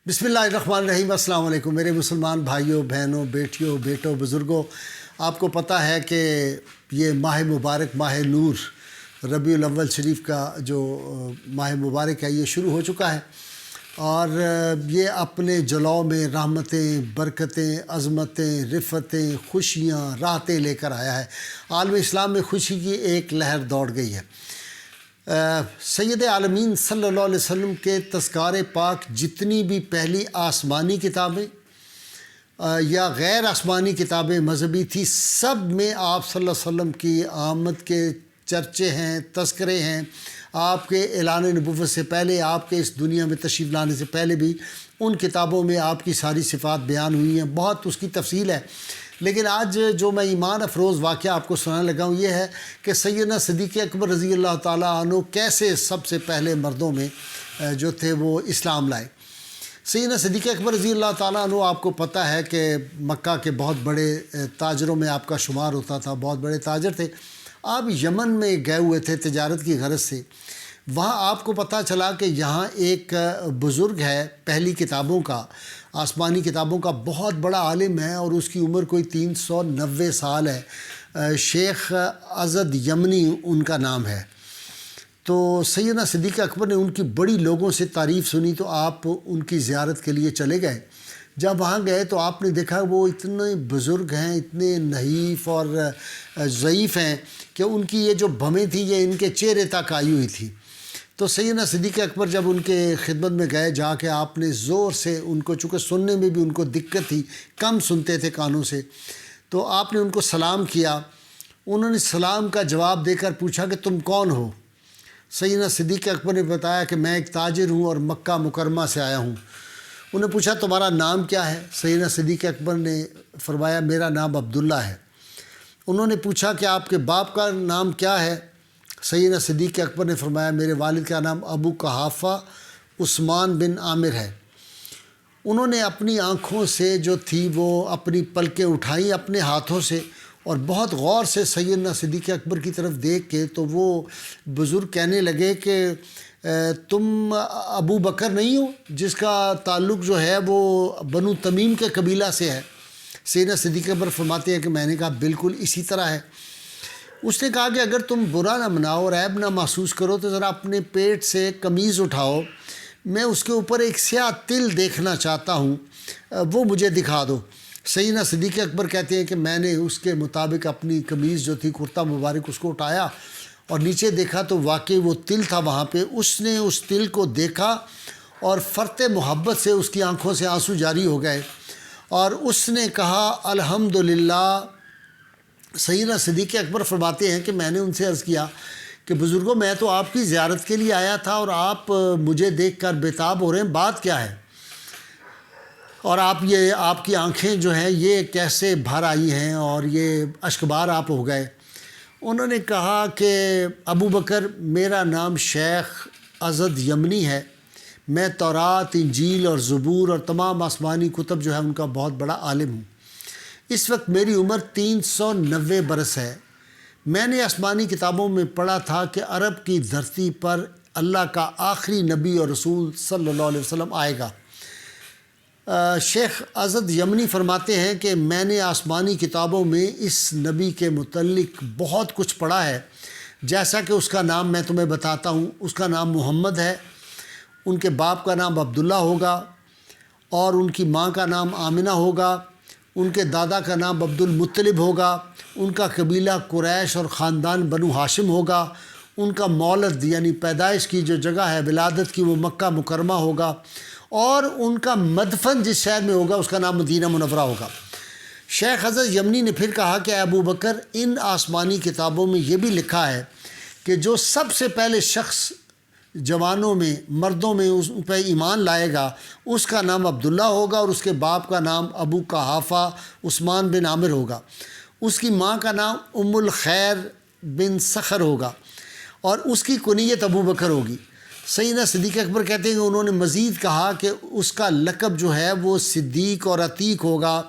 بسم اللہ الرحمن الرحیم۔ السلام علیکم میرے مسلمان بھائیوں، بہنوں، بیٹیوں، بیٹوں، بزرگوں۔ آپ کو پتہ ہے کہ یہ ماہ مبارک، ماہ نور، ربیع الاول شریف کا جو ماہ مبارک ہے یہ شروع ہو چکا ہے، اور یہ اپنے جلوہ میں رحمتیں، برکتیں، عظمتیں، رفتیں، خوشیاں، راحتیں لے کر آیا ہے۔ عالم اسلام میں خوشی کی ایک لہر دوڑ گئی ہے۔ سید عالمین صلی اللہ علیہ وسلم کے تذکار پاک جتنی بھی پہلی آسمانی کتابیں یا غیر آسمانی کتابیں مذہبی تھی، سب میں آپ صلی اللہ علیہ وسلم کی آمد کے چرچے ہیں، تذکرے ہیں۔ آپ کے اعلان نبوت سے پہلے، آپ کے اس دنیا میں تشریف لانے سے پہلے بھی ان کتابوں میں آپ کی ساری صفات بیان ہوئی ہیں، بہت اس کی تفصیل ہے۔ لیکن آج جو میں ایمان افروز واقعہ آپ کو سنانے لگا ہوں یہ ہے کہ سیدنا صدیق اکبر رضی اللہ تعالیٰ عنہ کیسے سب سے پہلے مردوں میں جو تھے وہ اسلام لائے۔ سیدنا صدیق اکبر رضی اللہ تعالیٰ عنہ، آپ کو پتہ ہے کہ مکہ کے بہت بڑے تاجروں میں آپ کا شمار ہوتا تھا، بہت بڑے تاجر تھے۔ آپ یمن میں گئے ہوئے تھے تجارت کی غرض سے۔ وہاں آپ کو پتہ چلا کہ یہاں ایک بزرگ ہے پہلی کتابوں کا، آسمانی کتابوں کا بہت بڑا عالم ہے، اور اس کی عمر کوئی 390 سال ہے۔ شیخ ازد یمنی ان کا نام ہے۔ تو سیدنا صدیق اکبر نے ان کی بڑی لوگوں سے تعریف سنی، تو آپ ان کی زیارت کے لیے چلے گئے۔ جب وہاں گئے تو آپ نے دیکھا وہ اتنے بزرگ ہیں، اتنے نحیف اور ضعیف ہیں کہ ان کی یہ جو بھویں تھیں یہ ان کے چہرے تک آئی ہوئی تھی۔ تو سیدنا صدیق اکبر جب ان کے خدمت میں گئے، جا کے آپ نے زور سے ان کو، چونکہ سننے میں بھی ان کو دقت تھی، کم سنتے تھے کانوں سے، تو آپ نے ان کو سلام کیا۔ انہوں نے سلام کا جواب دے کر پوچھا کہ تم کون ہو؟ سیدنا صدیق اکبر نے بتایا کہ میں ایک تاجر ہوں اور مکہ مکرمہ سے آیا ہوں۔ انہوں نے پوچھا تمہارا نام کیا ہے؟ سیدنا صدیق اکبر نے فرمایا میرا نام عبداللہ ہے۔ انہوں نے پوچھا کہ آپ کے باپ کا نام کیا ہے؟ سیدنا صدیق اکبر نے فرمایا میرے والد کا نام ابو قحافہ عثمان بن عامر ہے۔ انہوں نے اپنی آنکھوں سے جو تھی وہ اپنی پلکیں اٹھائیں اپنے ہاتھوں سے، اور بہت غور سے سیدنا صدیق اکبر کی طرف دیکھ کے تو وہ بزرگ کہنے لگے کہ تم ابو بکر نہیں ہو جس کا تعلق جو ہے وہ بنو تمیم کے قبیلہ سے ہے؟ سیدنا صدیق اکبر فرماتے ہیں کہ میں نے کہا بالکل اسی طرح ہے۔ اس نے کہا کہ اگر تم برا نہ مناؤ اور عیب نہ محسوس کرو تو ذرا اپنے پیٹ سے قمیض اٹھاؤ، میں اس کے اوپر ایک سیاہ تل دیکھنا چاہتا ہوں، وہ مجھے دکھا دو۔ سیدنا صدیق اکبر کہتے ہیں کہ میں نے اس کے مطابق اپنی قمیض جو تھی، کرتا مبارک، اس کو اٹھایا اور نیچے دیکھا تو واقعی وہ تل تھا وہاں پہ۔ اس نے اس تل کو دیکھا اور فرط محبت سے اس کی آنکھوں سے آنسو جاری ہو گئے، اور اس نے کہا الحمدللہ۔ سیدنا صدیق اکبر فرماتے ہیں کہ میں نے ان سے عرض کیا کہ بزرگوں میں تو آپ کی زیارت کے لیے آیا تھا اور آپ مجھے دیکھ کر بےتاب ہو رہے ہیں، بات کیا ہے؟ اور آپ کی آنکھیں جو ہیں یہ کیسے بھر آئی ہیں اور یہ اشکبار آپ ہو گئے؟ انہوں نے کہا کہ ابو بکر میرا نام شیخ ازد یمنی ہے، میں تورات، انجیل اور زبور اور تمام آسمانی کتب جو ہے ان کا بہت بڑا عالم ہوں۔ اس وقت میری عمر 390 برس ہے۔ میں نے آسمانی کتابوں میں پڑھا تھا کہ عرب کی دھرتی پر اللہ کا آخری نبی اور رسول صلی اللہ علیہ وسلم آئے گا۔ شیخ ازد یمنی فرماتے ہیں کہ میں نے آسمانی کتابوں میں اس نبی کے متعلق بہت کچھ پڑھا ہے، جیسا کہ اس کا نام میں تمہیں بتاتا ہوں۔ اس کا نام محمد ہے، ان کے باپ کا نام عبداللہ ہوگا، اور ان کی ماں کا نام آمنہ ہوگا، ان کے دادا کا نام عبد المطلب ہوگا، ان کا قبیلہ قریش اور خاندان بنو ہاشم ہوگا، ان کا مولد یعنی پیدائش کی جو جگہ ہے ولادت کی وہ مکہ مکرمہ ہوگا، اور ان کا مدفن جس شہر میں ہوگا اس کا نام مدینہ منورہ ہوگا۔ شیخ ازد یمنی نے پھر کہا کہ ابو بکر ان آسمانی کتابوں میں یہ بھی لکھا ہے کہ جو سب سے پہلے شخص جوانوں میں، مردوں میں اس پہ ایمان لائے گا اس کا نام عبداللہ ہوگا، اور اس کے باپ کا نام ابو قحافہ عثمان بن عامر ہوگا، اس کی ماں کا نام ام الخیر بن سخر ہوگا، اور اس کی کنیت ابو بکر ہوگی۔ سیدنا صدیق اکبر کہتے ہیں کہ انہوں نے مزید کہا کہ اس کا لقب جو ہے وہ صدیق اور عتیق ہوگا،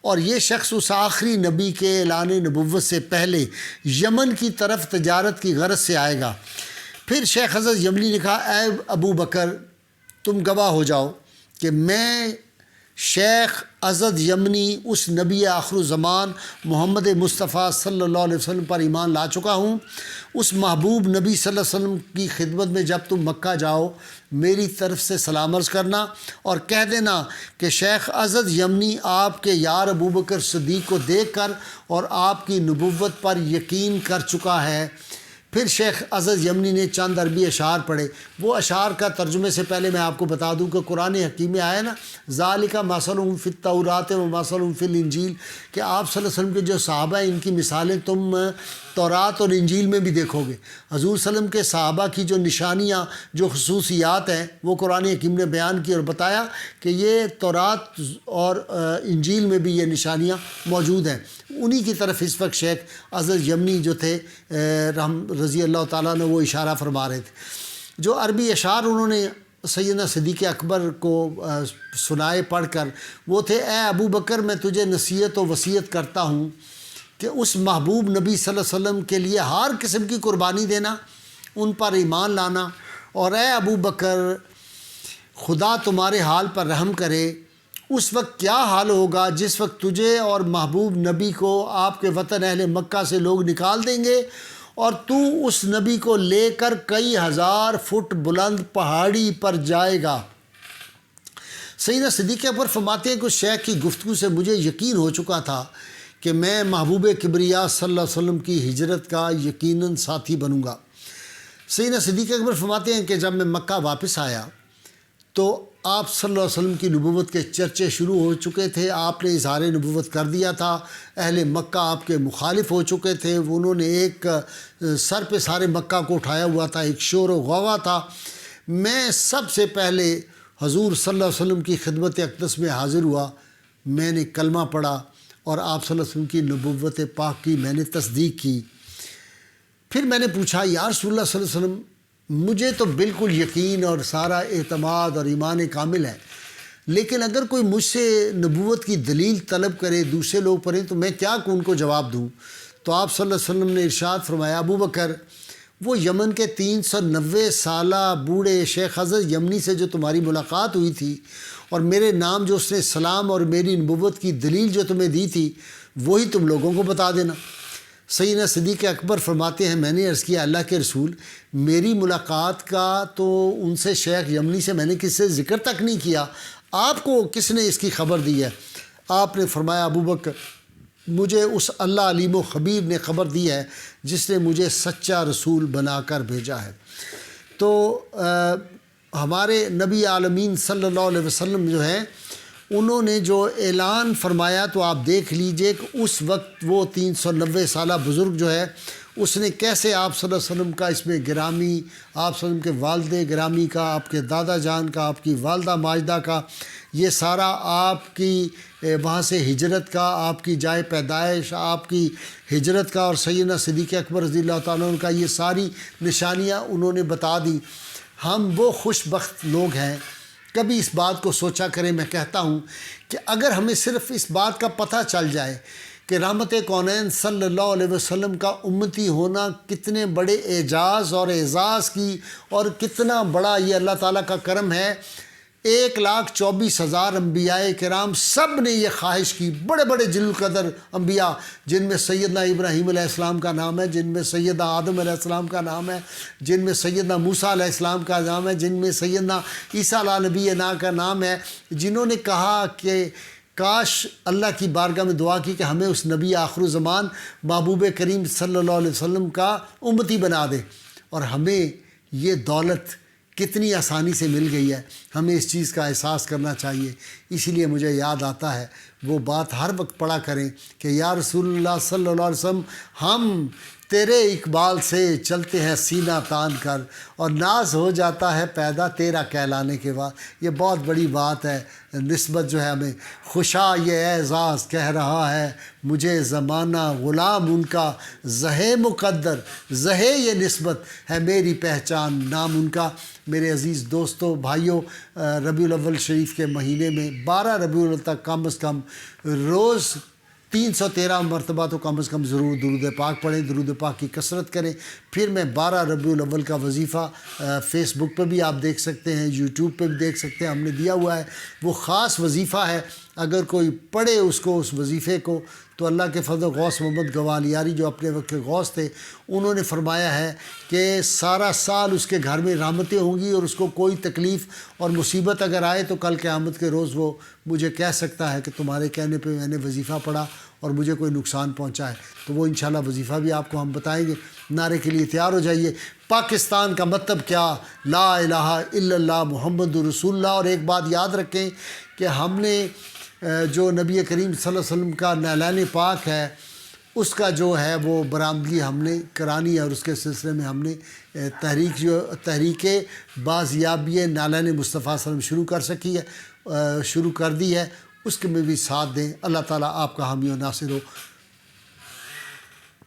اور یہ شخص اس آخری نبی کے اعلان نبوت سے پہلے یمن کی طرف تجارت کی غرض سے آئے گا۔ پھر شیخ ازد یمنی نے کہا اے ابو بکر تم گواہ ہو جاؤ کہ میں شیخ عضد یمنی اس نبی آخر الزمان محمد مصطفیٰ صلی اللہ علیہ وسلم پر ایمان لا چکا ہوں۔ اس محبوب نبی صلی اللہ علیہ وسلم کی خدمت میں جب تم مکہ جاؤ میری طرف سے سلام عرض کرنا اور کہہ دینا کہ شیخ عضد یمنی آپ کے یار ابوبکر صدیق کو دیکھ کر اور آپ کی نبوت پر یقین کر چکا ہے۔ پھر شیخ عضد یمنی نے چند عربی اشعار پڑھے۔ وہ اشعار کا ترجمے سے پہلے میں آپ کو بتا دوں کہ قرآن حکیم میں آیا نا ذالک مثلہم فی التوراۃ و مثلہم فی الانجیل، کہ آپ صلی اللہ علیہ وسلم کے جو صحابہ ہیں ان کی مثالیں تم تورات اور انجیل میں بھی دیکھو گے۔ حضور صلی اللہ علیہ وسلم کے صحابہ کی جو نشانیاں جو خصوصیات ہیں وہ قرآن حکیم نے بیان کی اور بتایا کہ یہ تورات اور انجیل میں بھی یہ نشانیاں موجود ہیں۔ انہی کی طرف اس وقت شیخ عضد یمنی جو تھے رضی اللہ تعالیٰ نے وہ اشارہ فرما رہے تھے۔ جو عربی اشعار انہوں نے سیدنا صدیق اکبر کو سنائے پڑھ کر وہ تھے: اے ابو بکر میں تجھے نصیحت و وصیت کرتا ہوں کہ اس محبوب نبی صلی اللہ علیہ وسلم کے لیے ہر قسم کی قربانی دینا، ان پر ایمان لانا، اور اے ابو بکر خدا تمہارے حال پر رحم کرے۔ اس وقت کیا حال ہوگا جس وقت تجھے اور محبوب نبی کو آپ کے وطن اہل مکہ سے لوگ نکال دیں گے اور تو اس نبی کو لے کر کئی ہزار فٹ بلند پہاڑی پر جائے گا۔ سیدنا صدیق اکبر فرماتے ہیں کہ اس شیخ کی گفتگو سے مجھے یقین ہو چکا تھا کہ میں محبوب کبریا صلی اللہ علیہ وسلم کی ہجرت کا یقیناً ساتھی بنوں گا۔ سیدنا صدیق اکبر فرماتے ہیں کہ جب میں مکہ واپس آیا تو آپ صلی اللہ علیہ وسلم کی نبوت کے چرچے شروع ہو چکے تھے۔ آپ نے اظہار نبوت کر دیا تھا، اہل مکہ آپ کے مخالف ہو چکے تھے، انہوں نے ایک سر پہ سارے مکہ کو اٹھایا ہوا تھا، ایک شور و غوغا تھا۔ میں سب سے پہلے حضور صلی اللہ علیہ وسلم کی خدمت اقدس میں حاضر ہوا، میں نے کلمہ پڑھا اور آپ صلی اللہ علیہ وسلم کی نبوت پاک کی میں نے تصدیق کی۔ پھر میں نے پوچھا یا رسول اللہ صلی اللہ علیہ وسلم مجھے تو بالکل یقین اور سارا اعتماد اور ایمان کامل ہے، لیکن اگر کوئی مجھ سے نبوت کی دلیل طلب کرے دوسرے لوگ پڑھیں تو میں کیا ان کو جواب دوں؟ تو آپ صلی اللہ علیہ وسلم نے ارشاد فرمایا ابو بکر وہ یمن کے 390 سالہ بوڑھے شیخ عضد یمنی سے جو تمہاری ملاقات ہوئی تھی اور میرے نام جو اس نے سلام اور میری نبوت کی دلیل جو تمہیں دی تھی وہی تم لوگوں کو بتا دینا۔ سیدنا صدیق اکبر فرماتے ہیں میں نے عرض کیا اللہ کے رسول میری ملاقات کا تو ان سے شیخ یمنی سے میں نے کس سے ذکر تک نہیں کیا، آپ کو کس نے اس کی خبر دی ہے؟ آپ نے فرمایا ابو بکر مجھے اس اللہ علیم و خبیر نے خبر دی ہے جس نے مجھے سچا رسول بنا کر بھیجا ہے۔ تو ہمارے نبی عالمین صلی اللہ علیہ وسلم جو ہیں انہوں نے جو اعلان فرمایا تو آپ دیکھ لیجئے کہ اس وقت وہ 390 سالہ بزرگ جو ہے اس نے کیسے آپ صلی اللہ علیہ وسلم کا اس میں گرامی، آپ صلی اللہ علیہ وسلم کے والد گرامی کا، آپ کے دادا جان کا، آپ کی والدہ ماجدہ کا، یہ سارا آپ کی وہاں سے ہجرت کا، آپ کی جائے پیدائش، آپ کی ہجرت کا اور سیدنا صدیق اکبر رضی اللہ تعالیٰ عنہ کا یہ ساری نشانیاں انہوں نے بتا دی۔ ہم وہ خوش بخت لوگ ہیں، کبھی اس بات کو سوچا کریں، میں کہتا ہوں کہ اگر ہمیں صرف اس بات کا پتہ چل جائے کہ رحمت کونین صلی اللہ علیہ وسلم کا امتی ہونا کتنے بڑے اعجاز اور اعزاز کی اور کتنا بڑا یہ اللہ تعالیٰ کا کرم ہے۔ 1,24,000 انبیاء کرام سب نے یہ خواہش کی، بڑے بڑے جلیل القدر انبیاء جن میں سیدنا ابراہیم علیہ السلام کا نام ہے، جن میں سیدنا آدم علیہ السلام کا نام ہے، جن میں سیدنا موسیٰ علیہ السلام کا نام ہے، جن میں سیدنا عیسیٰ علیہ نبی کا نام ہے، جنہوں نے کہا کہ کاش اللہ کی بارگاہ میں دعا کی کہ ہمیں اس نبی آخر الزمان محبوب کریم صلی اللہ علیہ وسلم کا امتی بنا دے، اور ہمیں یہ دولت کتنی آسانی سے مل گئی ہے، ہمیں اس چیز کا احساس کرنا چاہیے۔ اسی لیے مجھے یاد آتا ہے وہ بات ہر وقت پڑھا کریں کہ یا رسول اللہ صلی اللہ علیہ وسلم ہم تیرے اقبال سے چلتے ہیں سینہ تان کر اور ناز ہو جاتا ہے پیدا تیرا کہلانے کے بعد۔ یہ بہت بڑی بات ہے، نسبت جو ہے ہمیں خوشا یہ اعزاز کہہ رہا ہے مجھے زمانہ غلام ان کا، زہے مقدر زہے یہ نسبت ہے میری پہچان نام ان کا۔ میرے عزیز دوستو بھائیوں، ربیع الاول شریف کے مہینے میں 12 ربیع الاول تک کم از کم روز 313 مرتبہ تو کم از کم ضرور درود پاک پڑھیں، درود پاک کی کثرت کریں۔ پھر میں 12 ربیع الاول کا وظیفہ فیس بک پہ بھی آپ دیکھ سکتے ہیں، یوٹیوب پہ بھی دیکھ سکتے ہیں، ہم نے دیا ہوا ہے۔ وہ خاص وظیفہ ہے، اگر کوئی پڑھے اس وظیفے کو تو اللہ کے فضل غوث محمد گوالیاری جو اپنے وقت کے غوث تھے، انہوں نے فرمایا ہے کہ سارا سال اس کے گھر میں رحمتیں ہوں گی، اور اس کو کوئی تکلیف اور مصیبت اگر آئے تو کل قیامت کے روز وہ مجھے کہہ سکتا ہے کہ تمہارے کہنے پہ میں نے وظیفہ پڑھا اور مجھے کوئی نقصان پہنچا ہے۔ تو وہ انشاءاللہ وظیفہ بھی آپ کو ہم بتائیں گے۔ نعرے کے لیے تیار ہو جائیے۔ پاکستان کا مطلب کیا؟ لا الہ الا اللہ محمد رسول اللہ۔ اور ایک بات یاد رکھیں کہ ہم نے جو نبی کریم صلی اللہ علیہ وسلم کا نعلین پاک ہے، اس کا جو ہے وہ برآمدگی ہم نے کرانی ہے، اور اس کے سلسلے میں ہم نے تحریک بازیابی نعلین مصطفیٰ صلی اللہ علیہ وسلم شروع کر دی ہے۔ اس کے میں بھی ساتھ دیں۔ اللہ تعالیٰ آپ کا حامی و ناصر ہو۔